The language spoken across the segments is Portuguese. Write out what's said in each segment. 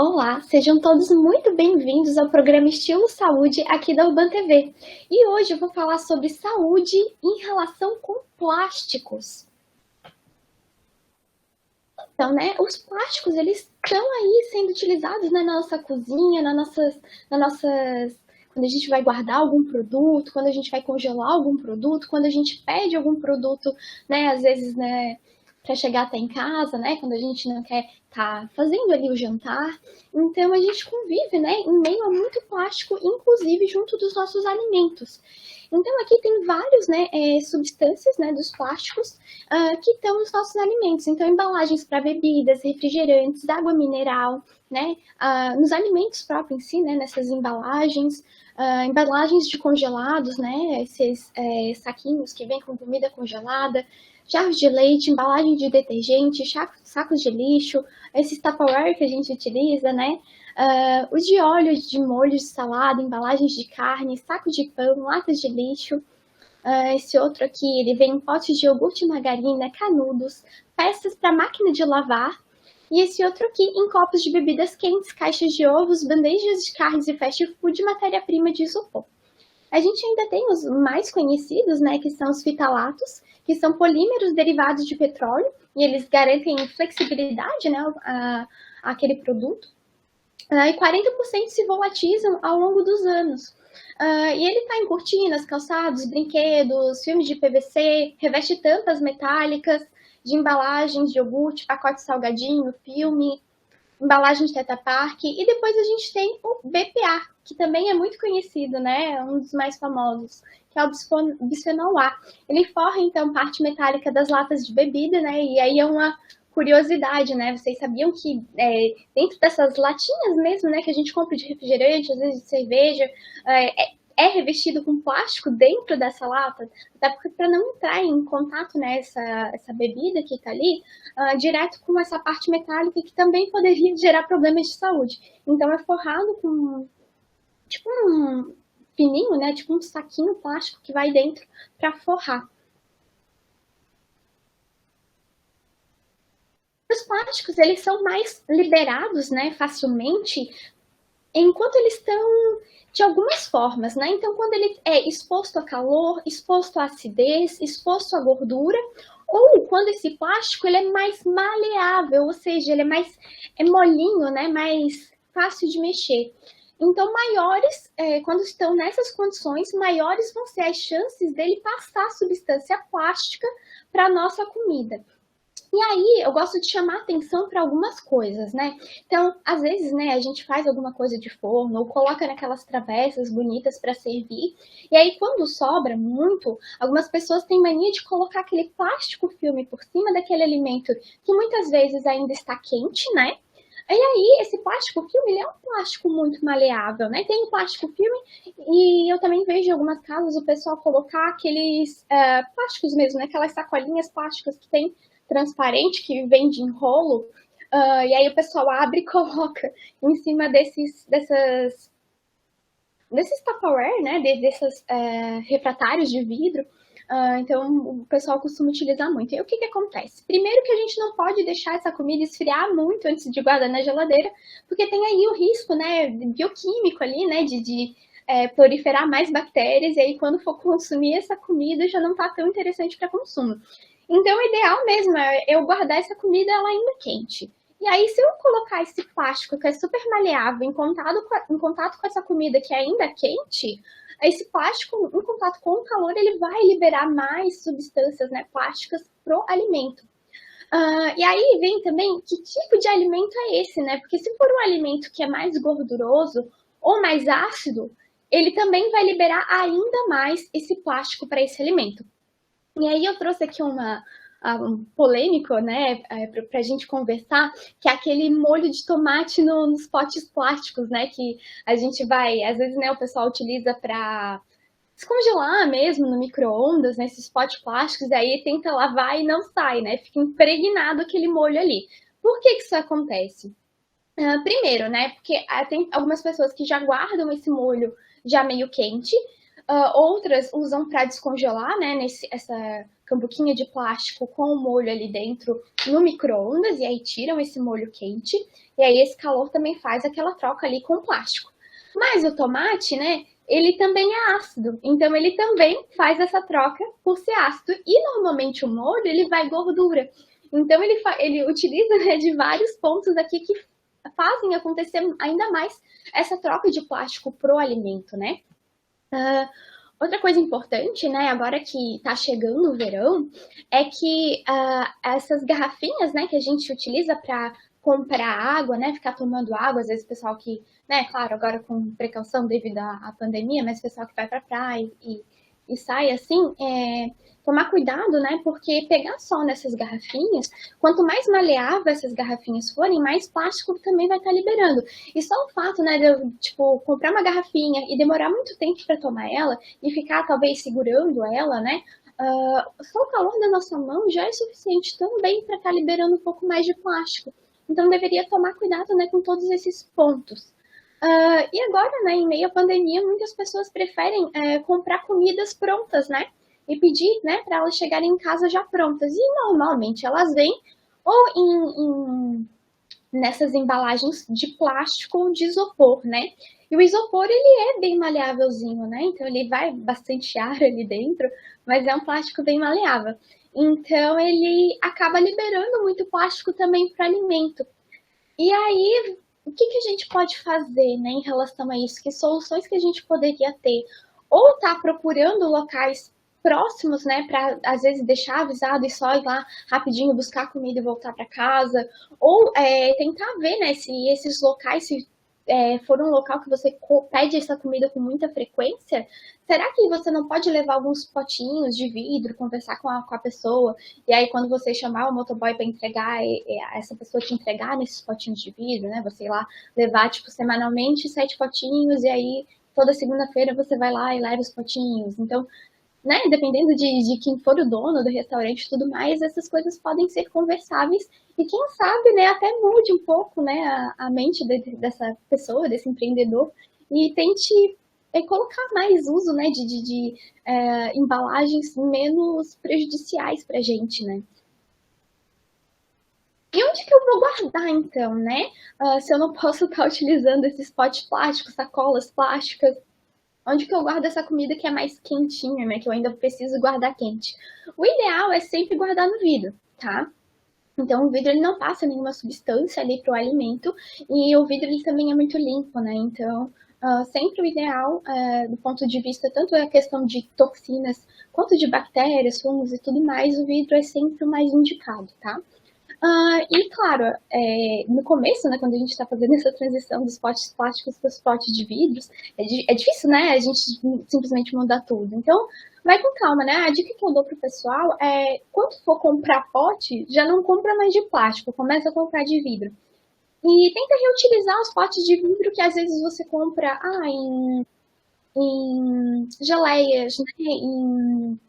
Olá, sejam todos muito bem-vindos ao programa Estilo Saúde aqui da UBAN TV. E hoje eu vou falar sobre saúde em relação com plásticos. Então, né, os plásticos, eles estão aí sendo utilizados, né, na nossa cozinha, quando a gente vai guardar algum produto, quando a gente vai congelar algum produto, quando a gente pede algum produto, né, às vezes, né, para chegar até em casa, né, quando a gente não quer estar fazendo ali o jantar. Então, a gente convive, né, em meio a muito plástico, inclusive junto dos nossos alimentos. Então, aqui tem vários, né, substâncias, né, dos plásticos que estão nos nossos alimentos. Então, embalagens para bebidas, refrigerantes, água mineral, né, nos alimentos próprios em si, né, nessas embalagens, embalagens de congelados, né, esses saquinhos que vêm com comida congelada, jarros de leite, embalagem de detergente, sacos de lixo, esses Tupperware que a gente utiliza, né, os de óleo, de molho de salada, embalagens de carne, sacos de pão, latas de lixo. Esse outro aqui, ele vem em potes de iogurte, margarina, canudos, peças para máquina de lavar. E esse outro aqui em copos de bebidas quentes, caixas de ovos, bandejas de carnes e fast food, matéria-prima de isopor. A gente ainda tem os mais conhecidos, né, que são os fitalatos, que são polímeros derivados de petróleo, e eles garantem flexibilidade, né, àquele produto. E 40% se volatilizam ao longo dos anos. E ele está em cortinas, calçados, brinquedos, filmes de PVC, reveste tampas metálicas de embalagens de iogurte, pacote salgadinho, filme, embalagem de Tetra Pak. E depois a gente tem o BPA, que também é muito conhecido, né? É um dos mais famosos, que é o bisfenol A. Ele forra, então, parte metálica das latas de bebida, né? E aí é uma curiosidade, né? Vocês sabiam que dentro dessas latinhas mesmo, né, que a gente compra de refrigerante, às vezes de cerveja, é revestido com plástico dentro dessa lata, até porque para não entrar em contato, né, essa bebida que está ali, direto com essa parte metálica que também poderia gerar problemas de saúde. Então é forrado com tipo um fininho, né, tipo um saquinho plástico que vai dentro para forrar. Os plásticos, eles são mais liberados, né, facilmente, enquanto eles estão de algumas formas, né? Então, quando ele é exposto a calor, exposto à acidez, exposto à gordura, ou quando esse plástico ele é mais maleável, ou seja, ele é molinho, né? Mais fácil de mexer. Então, maiores, quando estão nessas condições, maiores vão ser as chances dele passar a substância plástica para a nossa comida. E aí, eu gosto de chamar atenção para algumas coisas, né? Então, às vezes, né, a gente faz alguma coisa de forno ou coloca naquelas travessas bonitas para servir. E aí, quando sobra muito, algumas pessoas têm mania de colocar aquele plástico filme por cima daquele alimento que muitas vezes ainda está quente, né? E aí, esse plástico filme, ele é um plástico muito maleável, né? Tem o plástico filme e eu também vejo em algumas casas o pessoal colocar aqueles plásticos mesmo, né? Aquelas sacolinhas plásticas que tem transparente que vende em rolo, e aí o pessoal abre e coloca em cima desses Tupperware, né, desses refratários de vidro. Então o pessoal costuma utilizar muito. E o que acontece? Primeiro que a gente não pode deixar essa comida esfriar muito antes de guardar na geladeira, porque tem aí o risco, né, bioquímico ali, né, de proliferar mais bactérias, e aí quando for consumir essa comida já não está tão interessante para consumo. Então, o ideal mesmo é eu guardar essa comida ela ainda quente. E aí, se eu colocar esse plástico que é super maleável em contato com essa comida que é ainda quente, esse plástico, em contato com o calor, ele vai liberar mais substâncias, né, plásticas pro alimento. E aí vem também que tipo de alimento é esse, né? Porque se for um alimento que é mais gorduroso ou mais ácido, ele também vai liberar ainda mais esse plástico para esse alimento. E aí eu trouxe aqui um polêmico, né, para a gente conversar, que é aquele molho de tomate nos potes plásticos, né, que a gente vai, às vezes, né, o pessoal utiliza para descongelar mesmo no micro-ondas, nesses potes plásticos, e aí tenta lavar e não sai, né, fica impregnado aquele molho ali. Por que isso acontece? Primeiro, né, porque tem algumas pessoas que já guardam esse molho já meio quente, outras usam para descongelar, né, essa cambuquinha de plástico com o molho ali dentro no micro-ondas, e aí tiram esse molho quente, e aí esse calor também faz aquela troca ali com o plástico. Mas o tomate, né, ele também é ácido, então ele também faz essa troca por ser ácido, e normalmente o molho, ele vai gordura. Então ele utiliza, né, de vários pontos aqui que fazem acontecer ainda mais essa troca de plástico pro alimento, né? Outra coisa importante, né, agora que está chegando o verão, é que essas garrafinhas, né, que a gente utiliza para comprar água, né, ficar tomando água, às vezes o pessoal que, né, claro, agora com precaução devido à pandemia, mas o pessoal que vai para a praia e sai assim, tomar cuidado, né, porque pegar só nessas garrafinhas, quanto mais maleável essas garrafinhas forem, mais plástico também vai estar liberando. E só o fato, né, de eu, tipo, comprar uma garrafinha e demorar muito tempo para tomar ela e ficar talvez segurando ela, né, só o calor da nossa mão já é suficiente também para estar liberando um pouco mais de plástico. Então deveria tomar cuidado, né, com todos esses pontos. E agora, né, em meio à pandemia, muitas pessoas preferem comprar comidas prontas, né? E pedir, né, para elas chegarem em casa já prontas. E normalmente elas vêm ou nessas embalagens de plástico ou de isopor, né? E o isopor, ele é bem maleávelzinho, né? Então ele vai bastante ar ali dentro, mas é um plástico bem maleável. Então ele acaba liberando muito plástico também para o alimento. E aí, o que a gente pode fazer, né, em relação a isso? Que soluções que a gente poderia ter? Ou tá procurando locais próximos, né, para às vezes deixar avisado e só ir lá rapidinho buscar comida e voltar para casa, ou tentar ver, né, se esses locais se for um local que você pede essa comida com muita frequência, será que você não pode levar alguns potinhos de vidro, conversar com a pessoa, e aí quando você chamar o motoboy para entregar, essa pessoa te entregar nesses potinhos de vidro, né? Você ir lá levar, tipo, semanalmente 7 potinhos, e aí toda segunda-feira você vai lá e leva os potinhos. Então, né, dependendo de quem for o dono do restaurante e tudo mais, essas coisas podem ser conversáveis e quem sabe, né, até mude um pouco, né, a mente dessa pessoa, desse empreendedor e tente colocar mais uso, né, de embalagens menos prejudiciais para a gente, né. E onde que eu vou guardar, então, né? Se eu não posso estar utilizando esses potes plásticos, sacolas plásticas, onde que eu guardo essa comida que é mais quentinha, né? Que eu ainda preciso guardar quente. O ideal é sempre guardar no vidro, tá? Então o vidro ele não passa nenhuma substância ali para o alimento e o vidro ele também é muito limpo, né? Então sempre o ideal, do ponto de vista tanto a questão de toxinas quanto de bactérias, fungos e tudo mais, o vidro é sempre o mais indicado, tá? E claro, no começo, né, quando a gente está fazendo essa transição dos potes plásticos para os potes de vidros, é difícil, né, a gente simplesmente mudar tudo. Então, vai com calma, né? A dica que eu dou pro pessoal é, quando for comprar pote, já não compra mais de plástico, começa a comprar de vidro. E tenta reutilizar os potes de vidro que às vezes você compra em geleias, né, em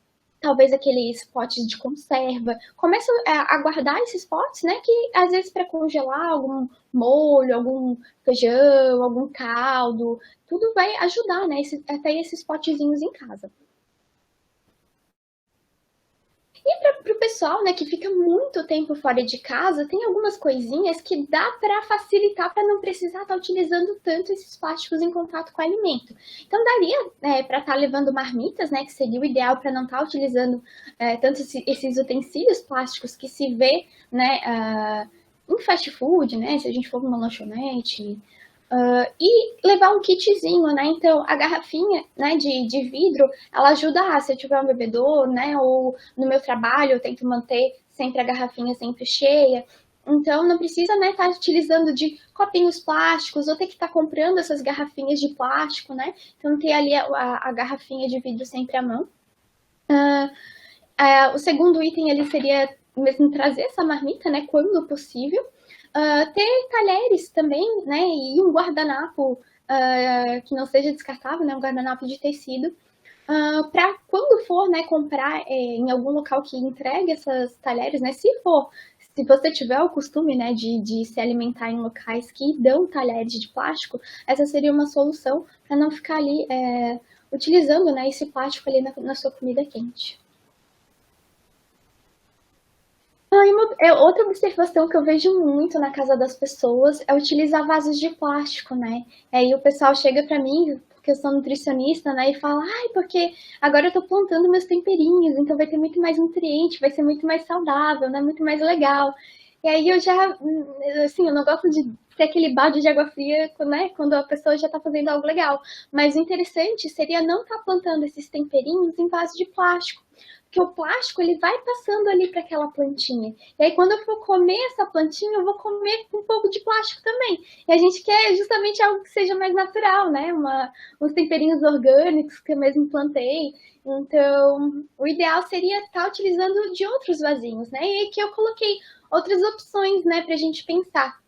talvez aqueles potes de conserva. Começa a guardar esses potes, né? Que às vezes para congelar algum molho, algum feijão, algum caldo, tudo vai ajudar, né? Até esses potezinhos em casa. E para o pessoal, né, que fica muito tempo fora de casa, tem algumas coisinhas que dá para facilitar para não precisar estar utilizando tanto esses plásticos em contato com o alimento. Então daria para estar levando marmitas, né, que seria o ideal para não estar utilizando tanto esses utensílios plásticos que se vê, né, em fast food, né, se a gente for numa lanchonete, e levar um kitzinho, né? Então, a garrafinha, né, de vidro, ela ajuda se eu tiver um bebedouro, né? Ou no meu trabalho eu tento manter sempre a garrafinha sempre cheia. Então, não precisa, né, estar utilizando de copinhos plásticos ou ter que estar comprando essas garrafinhas de plástico, né? Então, ter ali a garrafinha de vidro sempre à mão. O segundo item ali seria mesmo trazer essa marmita, né, quando possível. Ter talheres também, né, e um guardanapo que não seja descartável, né, um guardanapo de tecido, para quando for, né, comprar em algum local que entregue essas talheres, né, se você tiver o costume, né, de se alimentar em locais que dão talheres de plástico, essa seria uma solução para não ficar ali utilizando, né, esse plástico ali na sua comida quente. Outra observação que eu vejo muito na casa das pessoas é utilizar vasos de plástico, né? Aí o pessoal chega pra mim, porque eu sou nutricionista, né? E fala, ai, porque agora eu tô plantando meus temperinhos, então vai ter muito mais nutriente, vai ser muito mais saudável, né? Muito mais legal. E aí eu já, assim, eu não gosto de ter aquele balde de água fria, né? Quando a pessoa já tá fazendo algo legal. Mas o interessante seria não estar plantando esses temperinhos em vaso de plástico, que o plástico ele vai passando ali para aquela plantinha. E aí quando eu for comer essa plantinha, eu vou comer com um pouco de plástico também. E a gente quer justamente algo que seja mais natural, né? Uns temperinhos orgânicos que eu mesmo plantei. Então, o ideal seria estar utilizando de outros vasinhos, né? E aqui eu coloquei outras opções, né, para a gente pensar.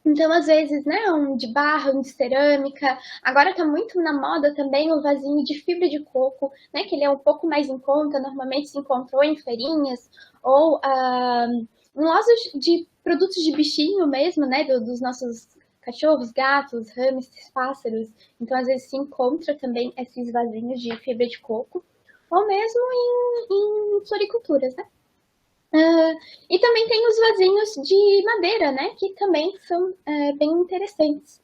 Então, às vezes, né, um de barro, um de cerâmica. Agora tá muito na moda também o vasinho de fibra de coco, né, que ele é um pouco mais em conta, normalmente se encontrou em feirinhas ou em lojas de produtos de bichinho mesmo, né, dos nossos cachorros, gatos, hamsters, pássaros. Então, às vezes se encontra também esses vasinhos de fibra de coco, ou mesmo em floriculturas, né? E também tem os vasinhos de madeira, né? Que também são bem interessantes.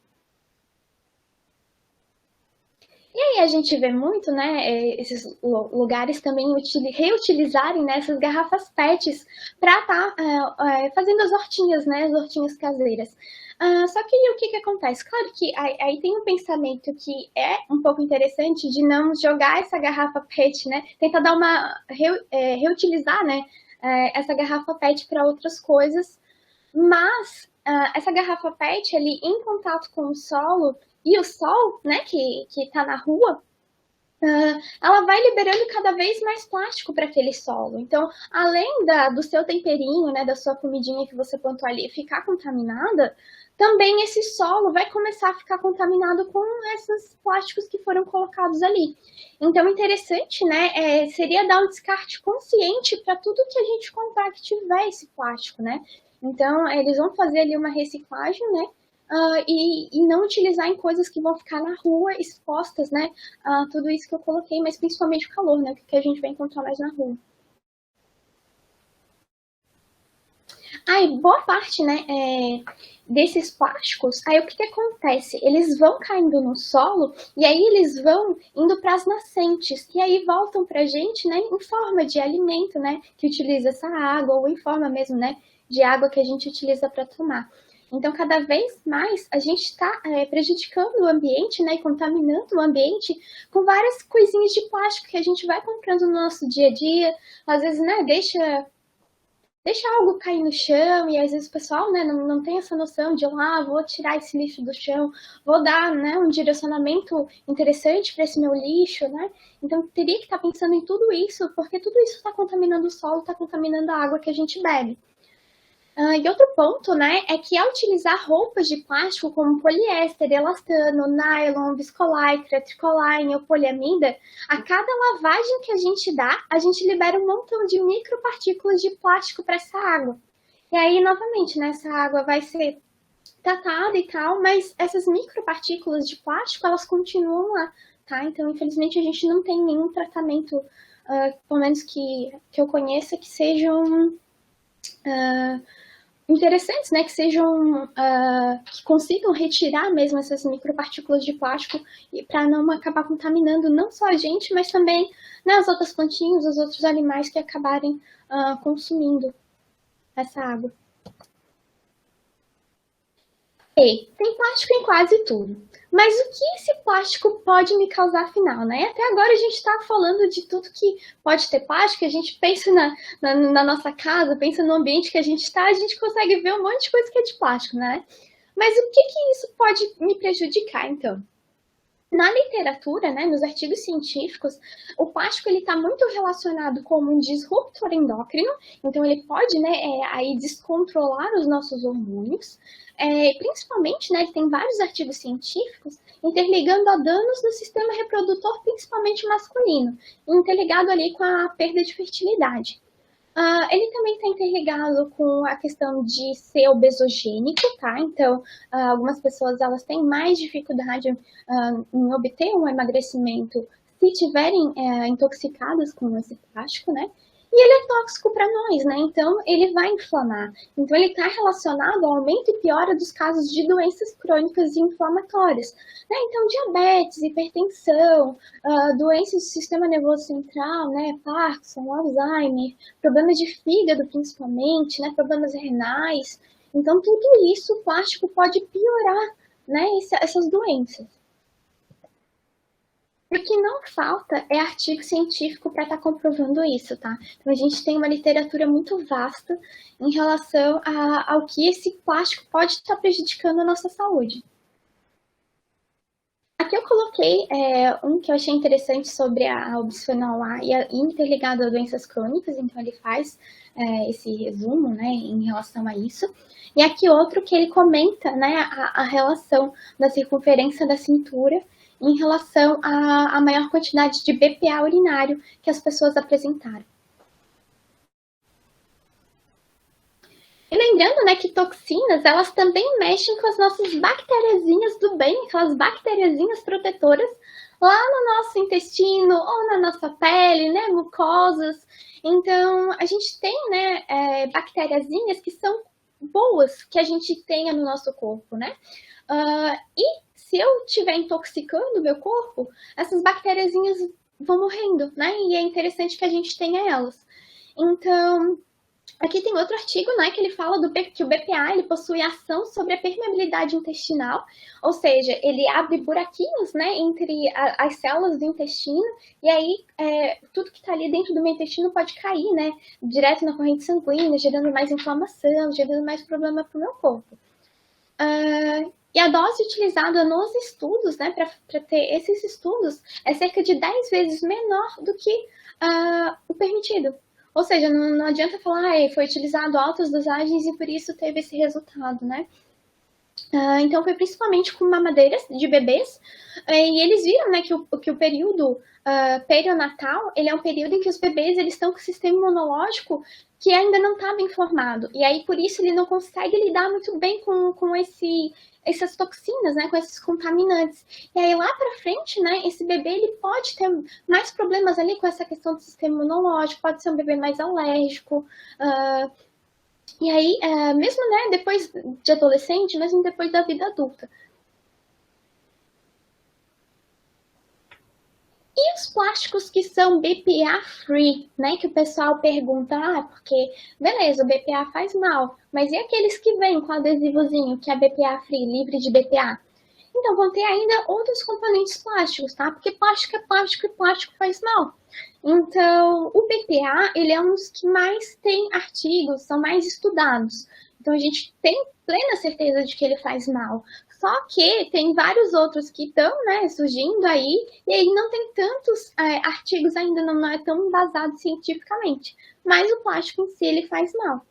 E aí a gente vê muito, né? Esses lugares também reutilizarem, né, essas garrafas PETs para estar fazendo as hortinhas, né? As hortinhas caseiras. Só que o que, que acontece? Claro que aí tem um pensamento que é um pouco interessante de não jogar essa garrafa PET, né? Tentar dar uma reutilizar, né? Essa garrafa PET para outras coisas, mas essa garrafa PET ali em contato com o solo e o sol, né, que está na rua, ela vai liberando cada vez mais plástico para aquele solo. Então, além do seu temperinho, né, da sua comidinha que você plantou ali ficar contaminada, também esse solo vai começar a ficar contaminado com esses plásticos que foram colocados ali. Então, interessante, né, seria dar um descarte consciente para tudo que a gente comprar que tiver esse plástico, né? Então, eles vão fazer ali uma reciclagem, né? E não utilizar em coisas que vão ficar na rua expostas, né? Tudo isso que eu coloquei, mas principalmente o calor, né? Que a gente vai encontrar mais na rua. Boa parte, né, desses plásticos, aí o que, que acontece? Eles vão caindo no solo e aí eles vão indo para as nascentes e aí voltam para a gente, né, em forma de alimento, né, que utiliza essa água ou em forma mesmo, né, de água que a gente utiliza para tomar. Então, cada vez mais a gente está prejudicando o ambiente, né, e contaminando o ambiente com várias coisinhas de plástico que a gente vai comprando no nosso dia a dia. Às vezes, né, deixa algo cair no chão e às vezes o pessoal, né, não tem essa noção de, vou tirar esse lixo do chão, vou dar, né, um direcionamento interessante para esse meu lixo, né? Então teria que estar pensando em tudo isso, porque tudo isso está contaminando o solo, está contaminando a água que a gente bebe. E outro ponto, né, é que ao utilizar roupas de plástico como poliéster, elastano, nylon, viscolaicra, tricoline ou poliamida, a cada lavagem que a gente dá, a gente libera um montão de micropartículas de plástico para essa água. E aí, novamente, né, essa água vai ser tratada e tal, mas essas micropartículas de plástico, elas continuam lá, tá? Então, infelizmente, a gente não tem nenhum tratamento, pelo menos que eu conheça, que sejam interessantes, né, que sejam que consigam retirar mesmo essas micropartículas de plástico para não acabar contaminando não só a gente, mas também, né, as outras plantinhas, os outros animais que acabarem consumindo essa água. Tem plástico em quase tudo. Mas o que esse plástico pode me causar afinal, né? Até agora a gente está falando de tudo que pode ter plástico, a gente pensa na nossa casa, pensa no ambiente que a gente está, a gente consegue ver um monte de coisa que é de plástico, né? Mas o que isso pode me prejudicar, então? Na literatura, né, nos artigos científicos, o plástico ele está muito relacionado com um disruptor endócrino, então ele pode, né, aí descontrolar os nossos hormônios, principalmente, né, ele tem vários artigos científicos interligando a danos no sistema reprodutor, principalmente masculino, interligado ali com a perda de fertilidade. Ele também está interligado com a questão de ser obesogênico, tá? Então, algumas pessoas elas têm mais dificuldade em obter um emagrecimento se tiverem intoxicadas com esse plástico, né? e ele é tóxico para nós, né? Então, ele vai inflamar. Então, ele está relacionado ao aumento e piora dos casos de doenças crônicas e inflamatórias. Né? Então, diabetes, hipertensão, doenças do sistema nervoso central, né? Parkinson, Alzheimer, problemas de fígado, principalmente, né? Problemas renais. Então, tudo isso o plástico pode piorar, né? Essas doenças. O que não falta é artigo científico para estar comprovando isso, tá? Então a gente tem uma literatura muito vasta em relação ao que esse plástico pode estar prejudicando a nossa saúde. Aqui eu coloquei um que eu achei interessante sobre a bisfenol A e interligado a doenças crônicas, então ele faz esse resumo, né, em relação a isso. E aqui outro que ele comenta, né, a relação da circunferência da cintura em relação à maior quantidade de BPA urinário que as pessoas apresentaram. E lembrando, né, que toxinas, elas também mexem com as nossas bactériazinhas do bem, aquelas bactériazinhas protetoras lá no nosso intestino ou na nossa pele, né, mucosas. Então, a gente tem, né, bactériazinhas que são boas que a gente tenha no nosso corpo, né? E se eu estiver intoxicando o meu corpo, essas bactériazinhas vão morrendo, né? E é interessante que a gente tenha elas. Então, aqui tem outro artigo, né, que ele fala que o BPA ele possui ação sobre a permeabilidade intestinal, ou seja, ele abre buraquinhos, né, entre as células do intestino, e aí tudo que está ali dentro do meu intestino pode cair, né, direto na corrente sanguínea, gerando mais inflamação, gerando mais problema para o meu corpo. E a dose utilizada nos estudos, né, para ter esses estudos, é cerca de 10 vezes menor do que o permitido. Ou seja, não adianta falar, foi utilizado altas dosagens e por isso teve esse resultado, né? Então, foi principalmente com mamadeiras de bebês, e eles viram, né, que o período perinatal, ele é um período em que os bebês eles estão com o sistema imunológico que ainda não está bem formado, e aí por isso ele não consegue lidar muito bem com essas toxinas, né, com esses contaminantes. E aí lá para frente, né, esse bebê ele pode ter mais problemas ali com essa questão do sistema imunológico, pode ser um bebê mais alérgico, e aí, mesmo, né, depois de adolescente, mesmo depois da vida adulta. E os plásticos que são BPA-free, né, que o pessoal pergunta, porque, beleza, o BPA faz mal, mas e aqueles que vêm com adesivozinho, que é BPA-free, livre de BPA? Então, vão ter ainda outros componentes plásticos, tá? Porque plástico é plástico e plástico faz mal. Então, o BPA, ele é um dos que mais tem artigos, são mais estudados. Então, a gente tem plena certeza de que ele faz mal. Só que tem vários outros que estão, né, surgindo aí, e aí não tem tantos artigos ainda, não é tão embasado cientificamente. Mas o plástico em si, ele faz mal.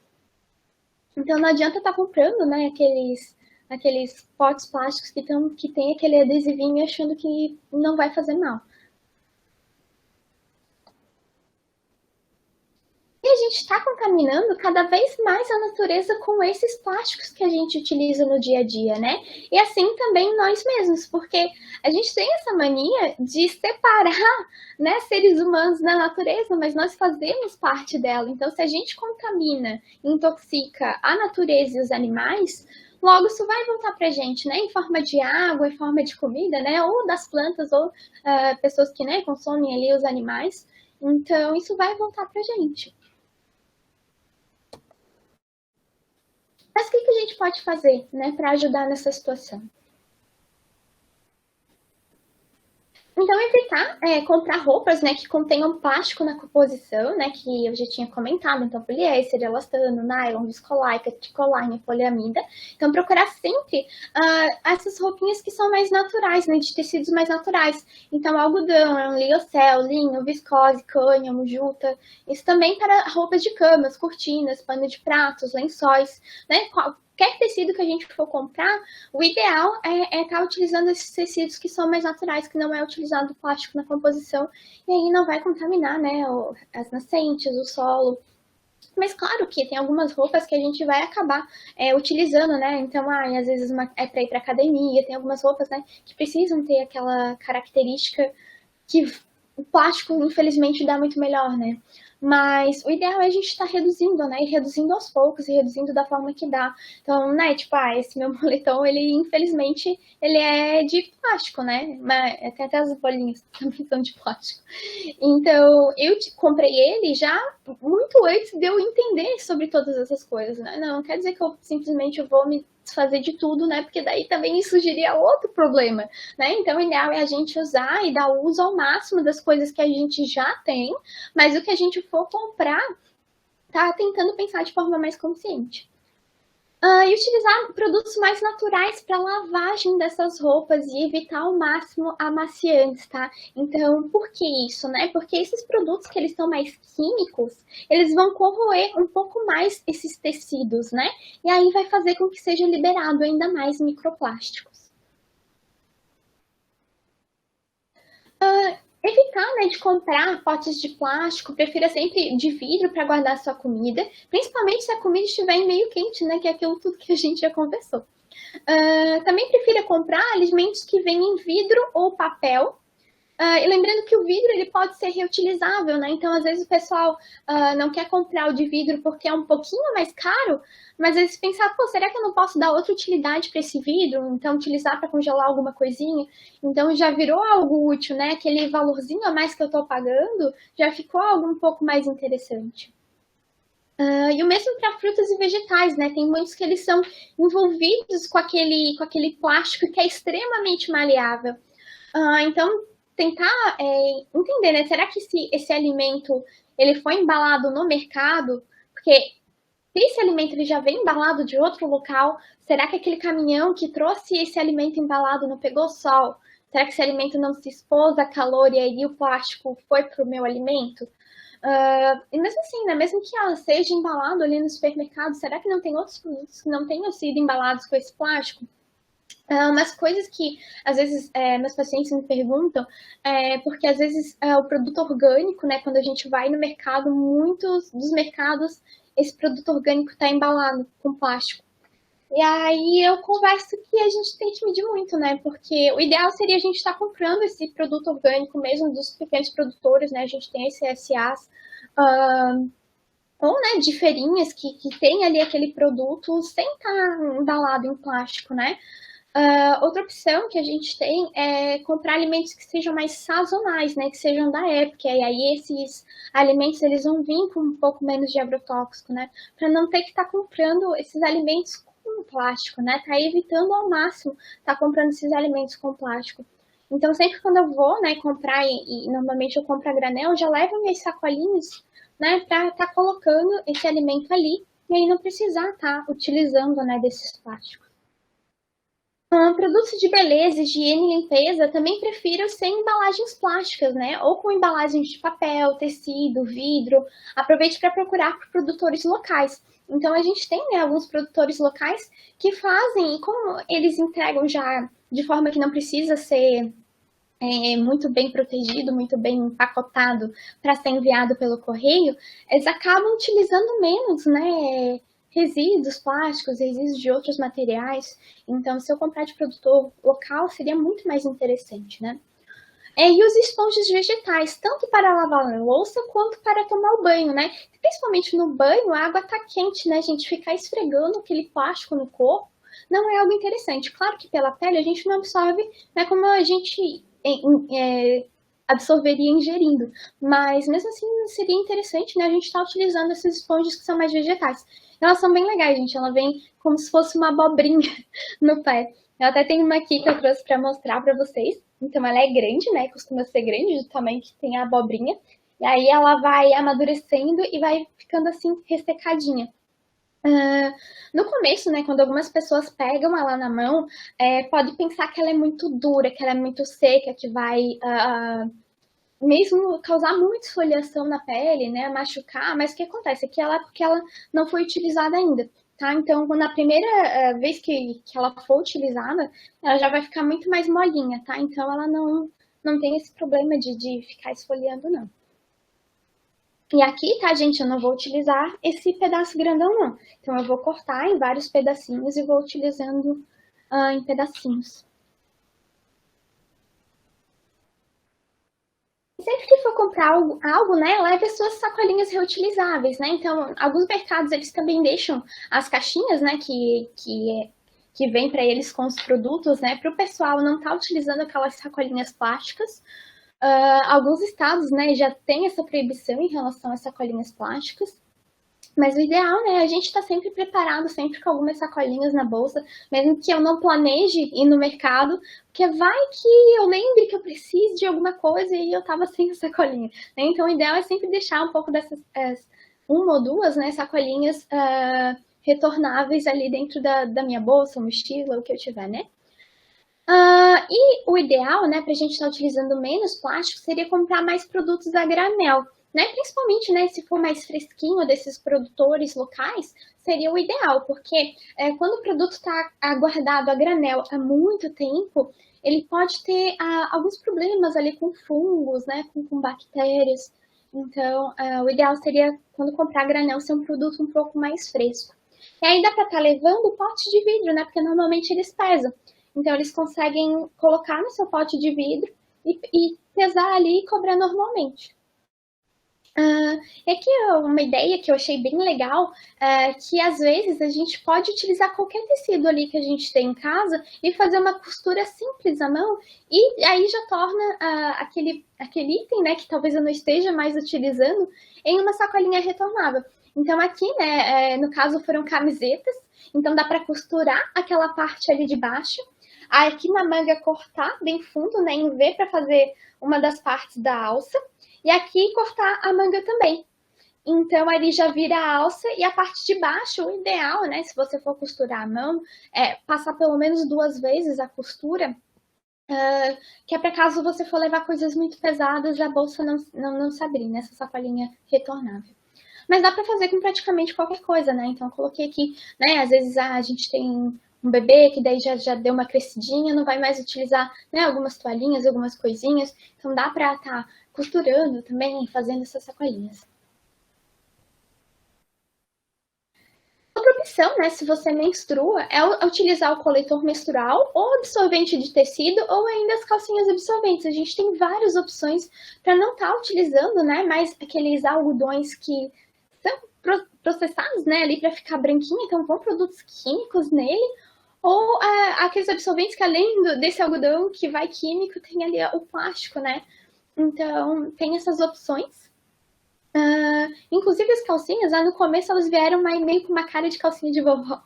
Então, não adianta estar comprando, né, aqueles potes plásticos que tem aquele adesivinho achando que não vai fazer mal. E a gente está contaminando cada vez mais a natureza com esses plásticos que a gente utiliza no dia a dia, né? E assim também nós mesmos, porque a gente tem essa mania de separar, né, seres humanos da natureza, mas nós fazemos parte dela. Então, se a gente contamina, intoxica a natureza e os animais, logo isso vai voltar para a gente, né? Em forma de água, em forma de comida, né? Ou das plantas, ou pessoas que, né, consomem ali os animais. Então, isso vai voltar para a gente. Mas o que a gente pode fazer, né, para ajudar nessa situação? Então, evitar comprar roupas, né, que contenham plástico na composição, né, que eu já tinha comentado, então poliéster, elastano, nylon, viscolaika, tricoline, poliamida. Então, procurar sempre essas roupinhas que são mais naturais, né, de tecidos mais naturais. Então, algodão, liocel, linho, viscose, cânhamo, juta. Isso também para roupas de camas, cortinas, pano de pratos, lençóis, né, qualquer tecido que a gente for comprar, o ideal é estar utilizando esses tecidos que são mais naturais, que não é utilizado plástico na composição, e aí não vai contaminar, né, as nascentes, o solo. Mas claro que tem algumas roupas que a gente vai acabar utilizando, né? Então, às vezes é para ir para academia, tem algumas roupas, né, que precisam ter aquela característica que o plástico, infelizmente, dá muito melhor, né? Mas o ideal é a gente estar reduzindo, né? E reduzindo aos poucos, e reduzindo da forma que dá. Então, né, tipo, esse meu moletom, ele, infelizmente, ele é de plástico, né? Mas tem até as bolinhas que também são de plástico. Então, eu comprei ele já muito antes de eu entender sobre todas essas coisas, né? Não quer dizer que eu simplesmente vou me desfazer de tudo, né? Porque daí também isso surgiria outro problema, né? Então, o ideal é a gente usar e dar uso ao máximo das coisas que a gente já tem, mas o que a gente for comprar, tá tentando pensar de forma mais consciente. E utilizar produtos mais naturais para lavagem dessas roupas e evitar ao máximo amaciantes, tá? Então, por que isso, né? Porque esses produtos que eles são mais químicos, eles vão corroer um pouco mais esses tecidos, né? E aí vai fazer com que seja liberado ainda mais microplásticos. Evitar, né, de comprar potes de plástico, prefira sempre de vidro para guardar sua comida, principalmente se a comida estiver em meio quente, né, que é aquilo tudo que a gente já conversou. Também prefira comprar alimentos que vêm em vidro ou papel. E lembrando que o vidro ele pode ser reutilizável, né? Então, às vezes o pessoal não quer comprar o de vidro porque é um pouquinho mais caro, mas às vezes pensar, pô, será que eu não posso dar outra utilidade para esse vidro? Então, utilizar para congelar alguma coisinha. Então, já virou algo útil, né? Aquele valorzinho a mais que eu estou pagando já ficou algo um pouco mais interessante. E o mesmo para frutas e vegetais, né? Tem muitos que eles são envolvidos com aquele plástico que é extremamente maleável. Então, tentar entender, né? Será que esse alimento ele foi embalado no mercado? Porque se esse alimento ele já vem embalado de outro local, será que aquele caminhão que trouxe esse alimento embalado não pegou sol? Será que esse alimento não se expôs a calor e aí o plástico foi para o meu alimento? E mesmo assim, né, mesmo que ela seja embalado ali no supermercado, será que não tem outros produtos que não tenham sido embalados com esse plástico? Umas coisas que às vezes meus pacientes me perguntam, porque às vezes o produto orgânico, né, quando a gente vai no mercado, muitos dos mercados, esse produto orgânico está embalado com plástico. E aí eu converso que a gente tem que medir muito, né? Porque o ideal seria a gente estar comprando esse produto orgânico mesmo dos pequenos produtores, né? A gente tem esse SAs, ou né, de feirinhas que tem ali aquele produto sem estar embalado em plástico, né? Outra opção que a gente tem é comprar alimentos que sejam mais sazonais, né, que sejam da época. E aí esses alimentos eles vão vir com um pouco menos de agrotóxico, né, para não ter que estar comprando esses alimentos com plástico, né, tá evitando ao máximo estar comprando esses alimentos com plástico. Então sempre quando eu vou, né, comprar e normalmente eu compro a granel, eu já levo minhas sacolinhas, né, para estar colocando esse alimento ali e aí não precisar estar utilizando, né, desses plásticos. Produtos de beleza, higiene e limpeza também prefiro sem embalagens plásticas, né? Ou com embalagens de papel, tecido, vidro. Aproveite para procurar por produtores locais. Então a gente tem, né, alguns produtores locais que fazem, e como eles entregam já de forma que não precisa ser muito bem protegido, muito bem empacotado para ser enviado pelo correio, eles acabam utilizando menos, né? Resíduos plásticos, resíduos de outros materiais. Então, se eu comprar de produtor local, seria muito mais interessante, né? E os esponjas vegetais, tanto para lavar a louça quanto para tomar o banho, né? Principalmente no banho, a água tá quente, né, gente? Ficar esfregando aquele plástico no corpo não é algo interessante. Claro que pela pele a gente não absorve, né, como a gente absorveria ingerindo. Mas mesmo assim seria interessante, né, a gente estar utilizando esses esponjas que são mais vegetais. Elas são bem legais, gente. Ela vem como se fosse uma abobrinha no pé. Eu até tenho uma aqui que eu trouxe para mostrar para vocês. Então ela é grande, né? Costuma ser grande, do tamanho que tem a abobrinha. E aí ela vai amadurecendo e vai ficando assim, ressecadinha. No começo, né, quando algumas pessoas pegam ela na mão, pode pensar que ela é muito dura, que ela é muito seca, que vai mesmo causar muita esfoliação na pele, né, machucar, mas o que acontece é que porque ela não foi utilizada ainda, tá? Então, na primeira vez que ela for utilizada, ela já vai ficar muito mais molinha, tá? Então, ela não tem esse problema de ficar esfoliando, não. E aqui, tá, gente, eu não vou utilizar esse pedaço grandão, não. Então, eu vou cortar em vários pedacinhos e vou utilizando em pedacinhos. Sempre que for comprar algo, né, leve as suas sacolinhas reutilizáveis, né? Então, alguns mercados eles também deixam as caixinhas, né, que vem para eles com os produtos, né, para o pessoal não estar utilizando aquelas sacolinhas plásticas. Alguns estados, né, já tem essa proibição em relação às sacolinhas plásticas. Mas o ideal, né, é a gente estar sempre preparado, sempre com algumas sacolinhas na bolsa, mesmo que eu não planeje ir no mercado, porque vai que eu lembre que eu preciso de alguma coisa e eu tava sem a sacolinha, né? Então o ideal é sempre deixar um pouco dessas, uma ou duas, né, sacolinhas retornáveis ali dentro da minha bolsa, mochila, o que eu tiver, né? E o ideal, né, para a gente estar utilizando menos plástico, seria comprar mais produtos a granel, né? Principalmente, né, se for mais fresquinho desses produtores locais, seria o ideal, porque quando o produto está guardado a granel há muito tempo, ele pode ter alguns problemas ali com fungos, né, com bactérias. Então, o ideal seria, quando comprar a granel, ser um produto um pouco mais fresco. E aí dá para estar levando pote de vidro, né? Porque normalmente eles pesam. Então eles conseguem colocar no seu pote de vidro e pesar ali e cobrar normalmente. É que uma ideia que eu achei bem legal é que às vezes a gente pode utilizar qualquer tecido ali que a gente tem em casa e fazer uma costura simples à mão e aí já torna aquele item, né, que talvez eu não esteja mais utilizando, em uma sacolinha retornável. Então aqui, né, no caso foram camisetas, então dá para costurar aquela parte ali de baixo, aqui na manga cortar bem fundo, né, em V para fazer uma das partes da alça e aqui cortar a manga também. Então, ali já vira a alça e a parte de baixo, o ideal, né, se você for costurar a mão, é passar pelo menos 2 vezes a costura, que é para caso você for levar coisas muito pesadas, a bolsa não se abrir nessa sacolinha retornável. Mas dá para fazer com praticamente qualquer coisa, né? Então, eu coloquei aqui, né, às vezes a gente tem um bebê que daí já deu uma crescidinha, não vai mais utilizar, né, algumas toalhinhas, algumas coisinhas. Então, dá para estar costurando também, fazendo essas sacolinhas. Outra opção, né, se você menstrua, é utilizar o coletor menstrual ou absorvente de tecido ou ainda as calcinhas absorventes. A gente tem várias opções para não estar utilizando, né, mais aqueles algodões que são processados, né, ali para ficar branquinho, então vão produtos químicos nele, ou aqueles absorventes que além desse algodão que vai químico, tem ali o plástico, né? Então, tem essas opções. Inclusive as calcinhas, no começo elas vieram meio com uma cara de calcinha de vovó,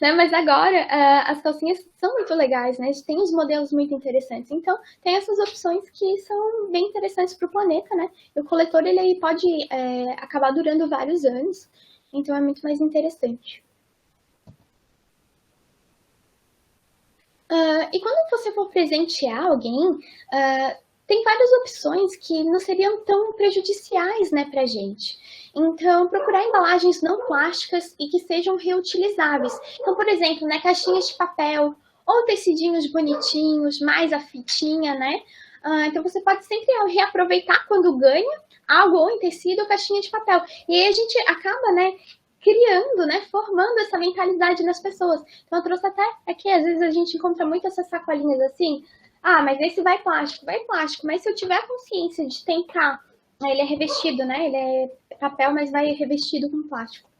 né? Mas agora as calcinhas são muito legais, né? Tem uns modelos muito interessantes. Então, tem essas opções que são bem interessantes para o planeta, né? E o coletor ele pode acabar durando vários anos, então é muito mais interessante. E quando você for presentear alguém, tem várias opções que não seriam tão prejudiciais, né, pra gente. Então, procurar embalagens não plásticas e que sejam reutilizáveis. Então, por exemplo, né, caixinhas de papel ou tecidinhos bonitinhos, mais a fitinha, né? Então, você pode sempre reaproveitar quando ganha algo ou em tecido ou caixinha de papel. E aí a gente acaba, né, criando, né, formando essa mentalidade nas pessoas. Então eu trouxe até aqui, às vezes a gente encontra muito essas sacolinhas assim, mas esse vai plástico, mas se eu tiver consciência de tentar, ele é revestido, né, ele é papel, mas vai revestido com plástico.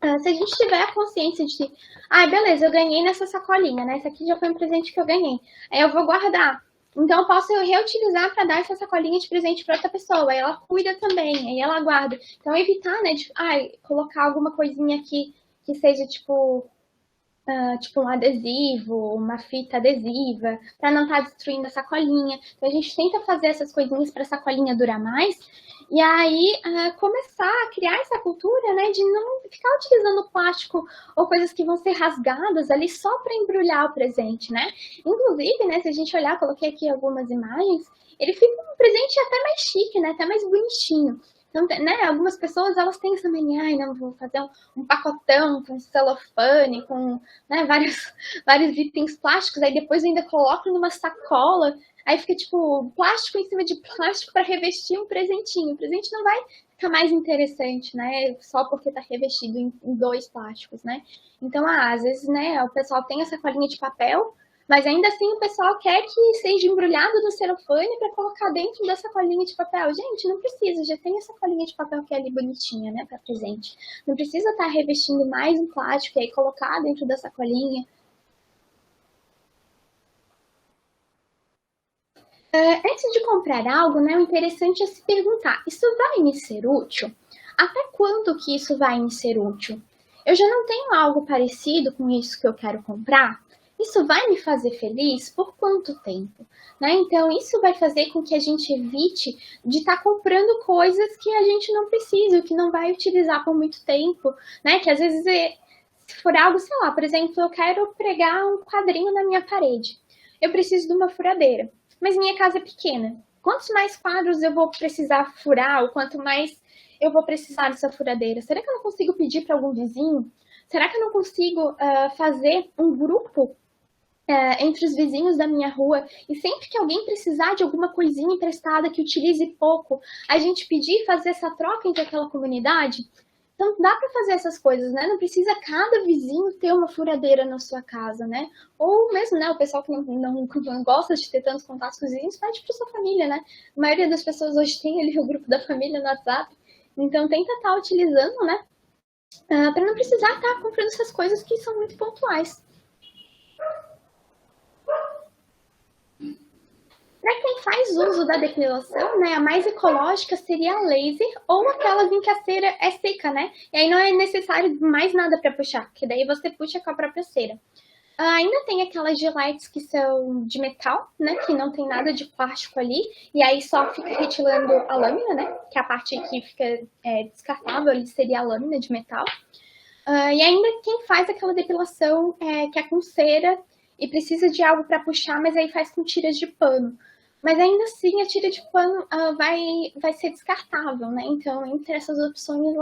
Se a gente tiver a consciência de, beleza, eu ganhei nessa sacolinha, né, esse aqui já foi um presente que eu ganhei, aí eu vou guardar, então eu posso reutilizar para dar essa sacolinha de presente para outra pessoa. Aí ela cuida também, aí ela guarda. Então evitar, né, de colocar alguma coisinha aqui que seja tipo um adesivo, uma fita adesiva, para não estar destruindo a sacolinha. Então a gente tenta fazer essas coisinhas para a sacolinha durar mais. E aí começar a criar essa cultura, né, de não ficar utilizando plástico ou coisas que vão ser rasgadas ali só para embrulhar o presente, né? Inclusive, né, se a gente olhar, coloquei aqui algumas imagens, ele fica um presente até mais chique, né, até mais bonitinho. Então, né, algumas pessoas elas têm essa mania, não, vou fazer um pacotão com celofane, com, né, vários itens plásticos, aí depois ainda coloco numa sacola, aí fica tipo plástico em cima de plástico para revestir um presentinho. O presente não vai ficar mais interessante, né, só porque está revestido em 2 plásticos, né. Então, às vezes, né, o pessoal tem essa colinha de papel, Mas ainda assim o pessoal quer que seja embrulhado no celofane para colocar dentro da sacolinha de papel. Gente, não precisa, já tem a sacolinha de papel que é ali bonitinha, né, para presente. Não precisa estar revestindo mais um plástico e aí colocar dentro da sacolinha. Antes de comprar algo, né, o interessante é se perguntar, isso vai me ser útil? Até quando que isso vai me ser útil? Eu já não tenho algo parecido com isso que eu quero comprar? Isso vai me fazer feliz? Por quanto tempo? Né? Então, isso vai fazer com que a gente evite de estar comprando coisas que a gente não precisa, que não vai utilizar por muito tempo, né? Que às vezes, se for algo, sei lá, por exemplo, eu quero pregar um quadrinho na minha parede. Eu preciso de uma furadeira, mas minha casa é pequena. Quantos mais quadros eu vou precisar furar, ou quanto mais eu vou precisar dessa furadeira? Será que eu não consigo pedir para algum vizinho? Será que eu não consigo fazer um grupo entre os vizinhos da minha rua e sempre que alguém precisar de alguma coisinha emprestada que utilize pouco, a gente pedir e fazer essa troca entre aquela comunidade? Então dá para fazer essas coisas, né? Não precisa cada vizinho ter uma furadeira na sua casa, né? Ou mesmo, né, o pessoal que não gosta de ter tantos contatos com os vizinhos, pede para sua família, né? A maioria das pessoas hoje tem ali o grupo da família no WhatsApp. Então tenta estar utilizando, né? Para não precisar estar comprando essas coisas que são muito pontuais. Para quem faz uso da depilação, né, a mais ecológica seria a laser ou aquela em que a cera é seca, né? E aí não é necessário mais nada para puxar, porque daí você puxa com a própria cera. Ainda tem aquelas giletes que são de metal, né? Que não tem nada de plástico ali. E aí só fica retirando a lâmina, né? Que é a parte que fica descartável ali seria a lâmina de metal. E ainda quem faz aquela depilação que é com cera e precisa de algo para puxar, mas aí faz com tiras de pano. Mas ainda assim a tira de pano vai ser descartável, né? Então, entre essas opções,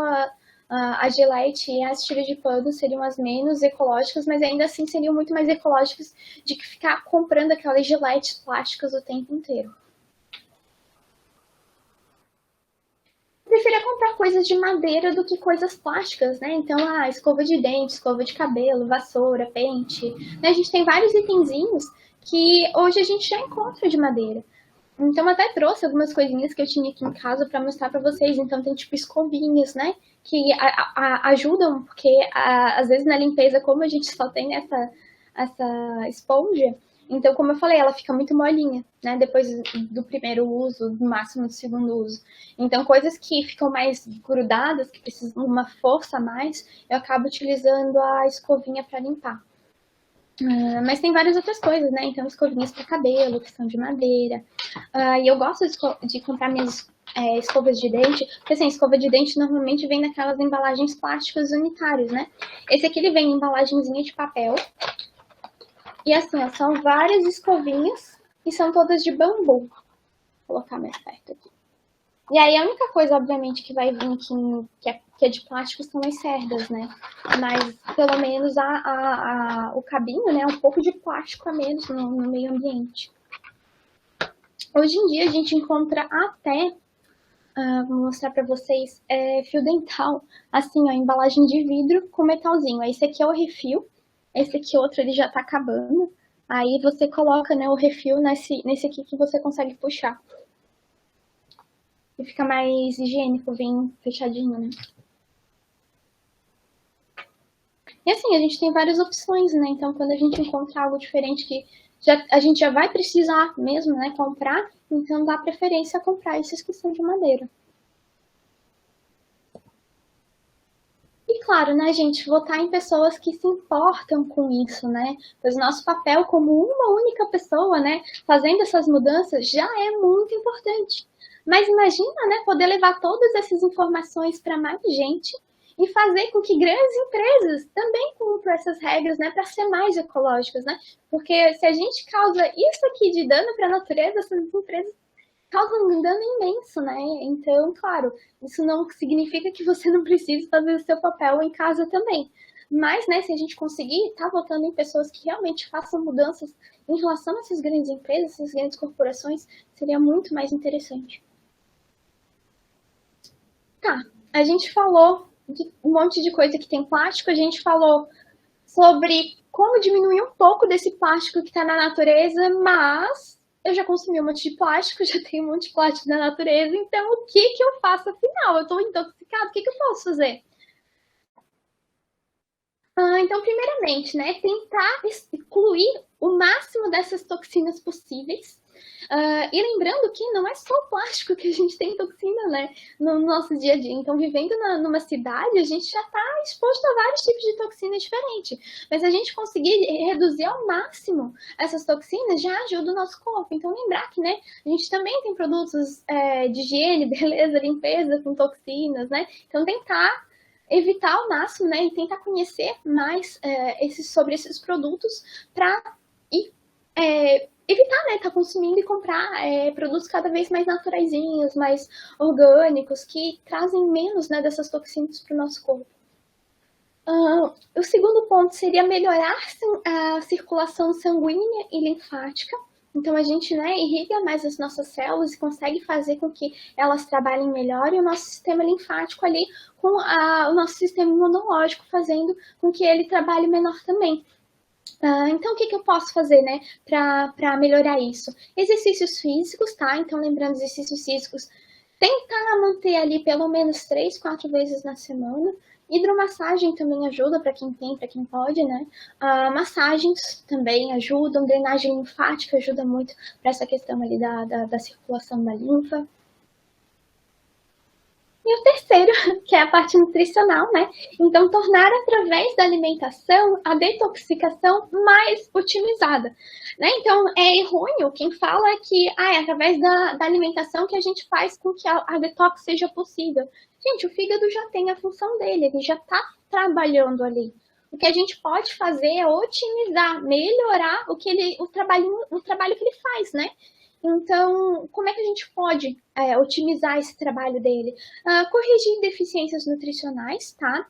a Gillette e as tiras de pano seriam as menos ecológicas, mas ainda assim seriam muito mais ecológicas de que ficar comprando aquelas Gillettes plásticas o tempo inteiro. Eu preferia comprar coisas de madeira do que coisas plásticas, né? Então, escova de dente, escova de cabelo, vassoura, pente. Né? A gente tem vários itenzinhos que hoje a gente já encontra de madeira. Então, eu até trouxe algumas coisinhas que eu tinha aqui em casa para mostrar para vocês. Então, tem tipo escovinhas, né? Que ajudam, porque às vezes na limpeza, como a gente só tem essa esponja, então, como eu falei, ela fica muito molinha, né? Depois do primeiro uso, no máximo do segundo uso. Então, coisas que ficam mais grudadas, que precisam de uma força a mais, eu acabo utilizando a escovinha para limpar. Mas tem várias outras coisas, né? Então, escovinhas para cabelo, que são de madeira. E eu gosto de comprar minhas escovas de dente, porque assim, escova de dente normalmente vem naquelas embalagens plásticas unitárias, né? Esse aqui ele vem em embalagenzinha de papel. E assim, ó, são várias escovinhas e são todas de bambu. Vou colocar mais perto aqui. E aí a única coisa, obviamente, que vai vir que é de plástico são as cerdas, né? Mas pelo menos o cabinho, né? Um pouco de plástico a menos no meio ambiente. Hoje em dia a gente encontra até, vou mostrar pra vocês, fio dental, assim, ó, embalagem de vidro com metalzinho. Esse aqui é o refil, esse aqui outro ele já tá acabando. Aí você coloca, né, o refil nesse aqui que você consegue puxar. E fica mais higiênico, bem fechadinho, né? E assim, a gente tem várias opções, né? Então, quando a gente encontra algo diferente que a gente já vai precisar mesmo, né, comprar, então dá preferência a comprar esses que são de madeira. E claro, né, gente, votar em pessoas que se importam com isso, né? Pois o nosso papel como uma única pessoa, né, fazendo essas mudanças já é muito importante. Mas imagina, né, poder levar todas essas informações para mais gente e fazer com que grandes empresas também cumpram essas regras, né, para ser mais ecológicas, né? Porque se a gente causa isso aqui de dano para a natureza, essas empresas causam um dano imenso, né? Então, claro, isso não significa que você não precise fazer o seu papel em casa também. Mas, né, se a gente conseguir estar votando em pessoas que realmente façam mudanças em relação a essas grandes empresas, essas grandes corporações, seria muito mais interessante. Tá, a gente falou de um monte de coisa que tem plástico, a gente falou sobre como diminuir um pouco desse plástico que está na natureza, mas eu já consumi um monte de plástico, já tenho um monte de plástico na natureza, então o que que eu faço afinal? Eu estou intoxicada, o que que eu posso fazer? Então, primeiramente, né, tentar excluir o máximo dessas toxinas possíveis. E lembrando que não é só o plástico que a gente tem toxina, né, no nosso dia a dia. Então, vivendo numa cidade, a gente já está exposto a vários tipos de toxina diferentes. Mas a gente conseguir reduzir ao máximo essas toxinas já ajuda o nosso corpo. Então, lembrar que, né, a gente também tem produtos de higiene, beleza, limpeza com toxinas, né? Então, tentar evitar ao máximo, né, e tentar conhecer mais sobre esses produtos para evitar, né, estar consumindo e comprar produtos cada vez mais naturaizinhos, mais orgânicos, que trazem menos, né, dessas toxinas para o nosso corpo. O segundo ponto seria melhorar a circulação sanguínea e linfática. Então, a gente, né, irriga mais as nossas células e consegue fazer com que elas trabalhem melhor e o nosso sistema linfático ali com o nosso sistema imunológico fazendo com que ele trabalhe menor também. Então, o que eu posso fazer, né, para melhorar isso? Exercícios físicos, tá? Então, lembrando, exercícios físicos, tentar manter ali pelo menos 3, 4 vezes na semana. Hidromassagem também ajuda para quem tem, para quem pode, né? Massagens também ajudam, drenagem linfática ajuda muito para essa questão ali da circulação da linfa. E o terceiro, que é a parte nutricional, né? Então, tornar através da alimentação a detoxicação mais otimizada. Né? Então, é errôneo quem fala que é através da alimentação que a gente faz com que a detox seja possível. Gente, o fígado já tem a função dele, ele já está trabalhando ali. O que a gente pode fazer é otimizar, melhorar o trabalho que ele faz, né? Então, como é que a gente pode otimizar esse trabalho dele? Corrigir deficiências nutricionais, tá?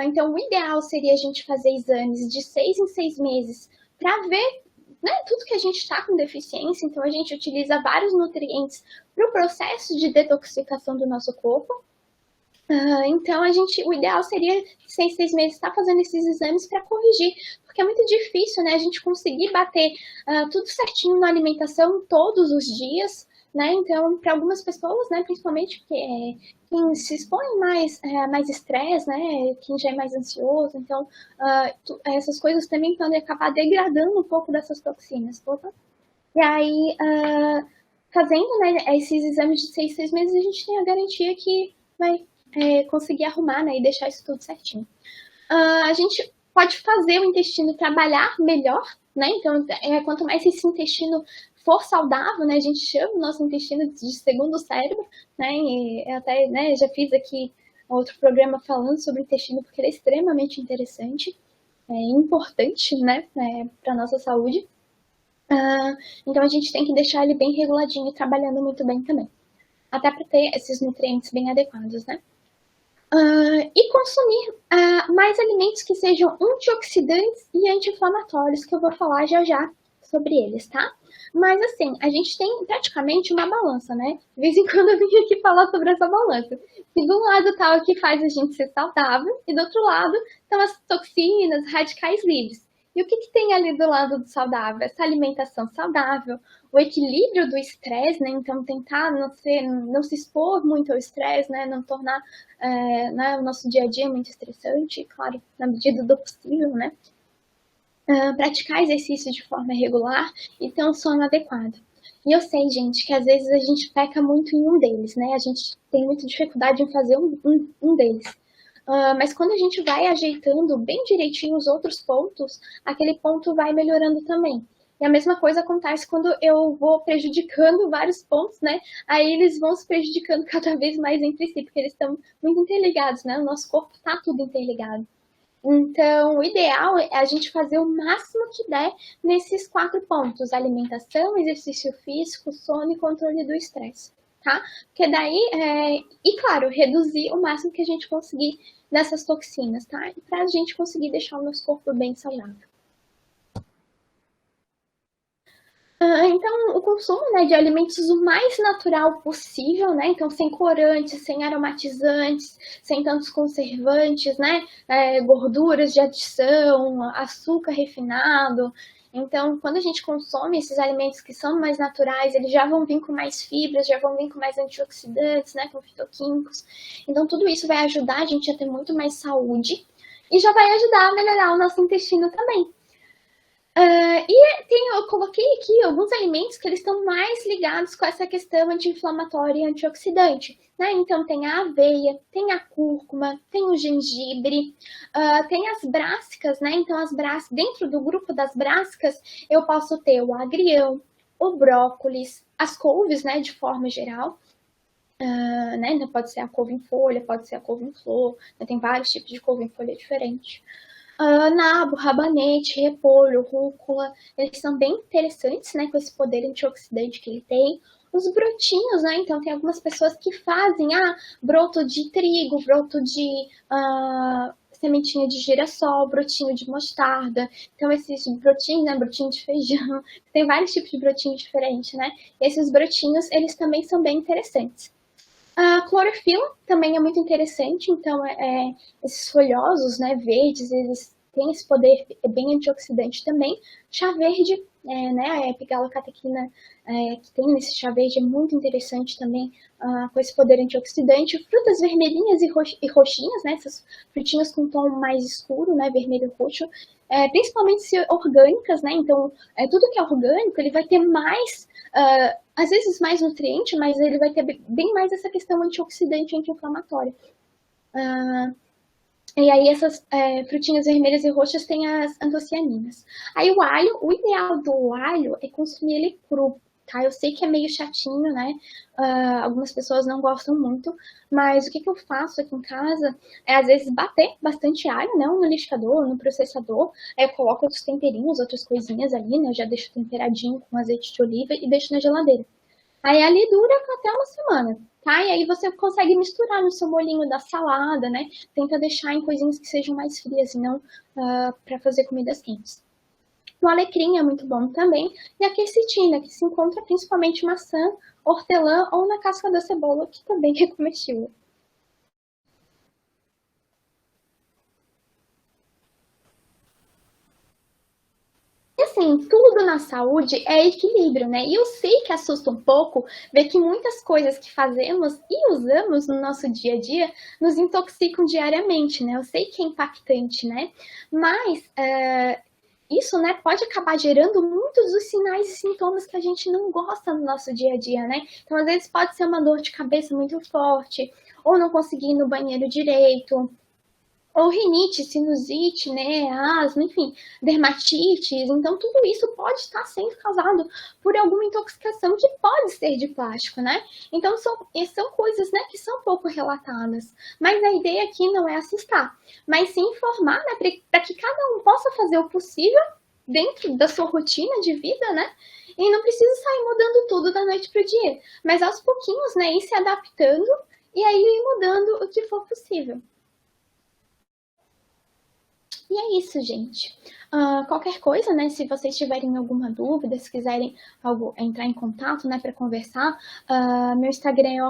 Então, o ideal seria a gente fazer exames de 6 em 6 meses para ver, né, tudo que a gente está com deficiência. Então, a gente utiliza vários nutrientes para o processo de detoxificação do nosso corpo. Então, o ideal seria, 6 meses, estar fazendo esses exames para corrigir, porque é muito difícil, né, a gente conseguir bater tudo certinho na alimentação todos os dias, né, então, para algumas pessoas, né, principalmente quem se expõe mais estresse, né, quem já é mais ansioso, então, essas coisas também podem acabar degradando um pouco dessas toxinas, e aí, fazendo, né, esses exames de 6 meses, a gente tem a garantia que vai conseguir arrumar, né, e deixar isso tudo certinho. A gente pode fazer o intestino trabalhar melhor, né, então quanto mais esse intestino for saudável, né, a gente chama o nosso intestino de segundo cérebro, né, e até, né, já fiz aqui outro programa falando sobre o intestino, porque ele é extremamente interessante, importante, né, para a nossa saúde. Então a gente tem que deixar ele bem reguladinho e trabalhando muito bem também, até para ter esses nutrientes bem adequados, né. E consumir mais alimentos que sejam antioxidantes e anti-inflamatórios, que eu vou falar já já sobre eles, tá? Mas assim, a gente tem praticamente uma balança, né? De vez em quando eu vim aqui falar sobre essa balança. E do lado tá o que faz a gente ser saudável, e do outro lado estão as toxinas, radicais livres. E o que tem ali do lado do saudável? Essa alimentação saudável, o equilíbrio do estresse, né? Então tentar não se expor muito ao estresse, né? Não tornar né, o nosso dia a dia muito estressante, claro, na medida do possível, né? Praticar exercício de forma regular e ter um sono adequado. E eu sei, gente, que às vezes a gente peca muito em um deles, né? A gente tem muita dificuldade em fazer um deles. Mas quando a gente vai ajeitando bem direitinho os outros pontos, aquele ponto vai melhorando também. E a mesma coisa acontece quando eu vou prejudicando vários pontos, né? Aí eles vão se prejudicando cada vez mais entre si, porque eles estão muito interligados, né? O nosso corpo está tudo interligado. Então, o ideal é a gente fazer o máximo que der nesses 4 pontos: alimentação, exercício físico, sono e controle do estresse, tá? Porque daí, e claro, reduzir o máximo que a gente conseguir dessas toxinas, tá? Pra gente conseguir deixar o nosso corpo bem saudável. Então, consumo, né, de alimentos o mais natural possível, né, então sem corantes, sem aromatizantes, sem tantos conservantes, né, gorduras de adição, açúcar refinado. Então, quando a gente consome esses alimentos que são mais naturais, eles já vão vir com mais fibras, já vão vir com mais antioxidantes, né, com fitoquímicos. Então, tudo isso vai ajudar a gente a ter muito mais saúde e já vai ajudar a melhorar o nosso intestino também. Eu coloquei aqui alguns alimentos que eles estão mais ligados com essa questão anti-inflamatória e antioxidante, né? Então tem a aveia, tem a cúrcuma, tem o gengibre, tem as brássicas, né? Então dentro do grupo das brássicas eu posso ter o agrião, o brócolis, as couves, né? De forma geral. Né? Então pode ser a couve em folha, pode ser a couve em flor, né? Tem vários tipos de couve em folha diferentes. Nabo, rabanete, repolho, rúcula, eles são bem interessantes, né, com esse poder antioxidante que ele tem. Os brotinhos, né, então tem algumas pessoas que fazem, broto de trigo, broto de sementinha de girassol, brotinho de mostarda. Então esses brotinhos, né, brotinho de feijão, tem vários tipos de brotinhos diferentes, né. Esses brotinhos, eles também são bem interessantes. A clorofila também é muito interessante, então esses folhosos, né, verdes, eles têm esse poder bem antioxidante também. Chá verde, né, a epigalocatequina que tem nesse chá verde é muito interessante também, com esse poder antioxidante. Frutas vermelhinhas e roxinhas, né, essas frutinhas com tom mais escuro, né, vermelho e roxo, principalmente se orgânicas, né, então tudo que é orgânico, ele vai ter mais, às vezes mais nutriente, mas ele vai ter bem mais essa questão antioxidante e anti-inflamatória. E aí essas frutinhas vermelhas e roxas têm as antocianinas. Aí o alho, o ideal do alho é consumir ele cru, tá? Eu sei que é meio chatinho, né? Algumas pessoas não gostam muito, mas o que eu faço aqui em casa é às vezes bater bastante alho, né? No liquidificador, no processador. Aí eu coloco outros temperinhos, outras coisinhas ali, né? Eu já deixo temperadinho com azeite de oliva e deixo na geladeira. Aí ali dura até uma semana, tá? E aí você consegue misturar no seu molhinho da salada, né? Tenta deixar em coisinhas que sejam mais frias e não para fazer comidas quentes. O alecrim é muito bom também. E a quercetina, que se encontra principalmente maçã, hortelã ou na casca da cebola, que também é comestível. E assim, tudo na saúde é equilíbrio, né? E eu sei que assusta um pouco ver que muitas coisas que fazemos e usamos no nosso dia a dia nos intoxicam diariamente, né? Eu sei que é impactante, né? Mas isso, né, pode acabar gerando muitos dos sinais e sintomas que a gente não gosta no nosso dia a dia, né? Então, às vezes pode ser uma dor de cabeça muito forte, ou não conseguir ir no banheiro direito, ou rinite, sinusite, né, asma, enfim, dermatites. Então, tudo isso pode estar sendo causado por alguma intoxicação que pode ser de plástico, né? Então, são coisas, né, que são pouco relatadas. Mas a ideia aqui não é assustar, mas sim informar, né, para que cada um possa fazer o possível dentro da sua rotina de vida, né? E não precisa sair mudando tudo da noite para o dia, mas aos pouquinhos, né, ir se adaptando e aí ir mudando o que for possível. E é isso, gente. Qualquer coisa, né? Se vocês tiverem alguma dúvida, se quiserem entrar em contato, né, para conversar, meu Instagram é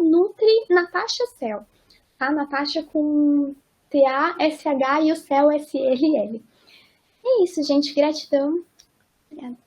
@NutriNatashaCell, tá? Natasha com TASH e o céu SLL. É isso, gente. Gratidão. Obrigada.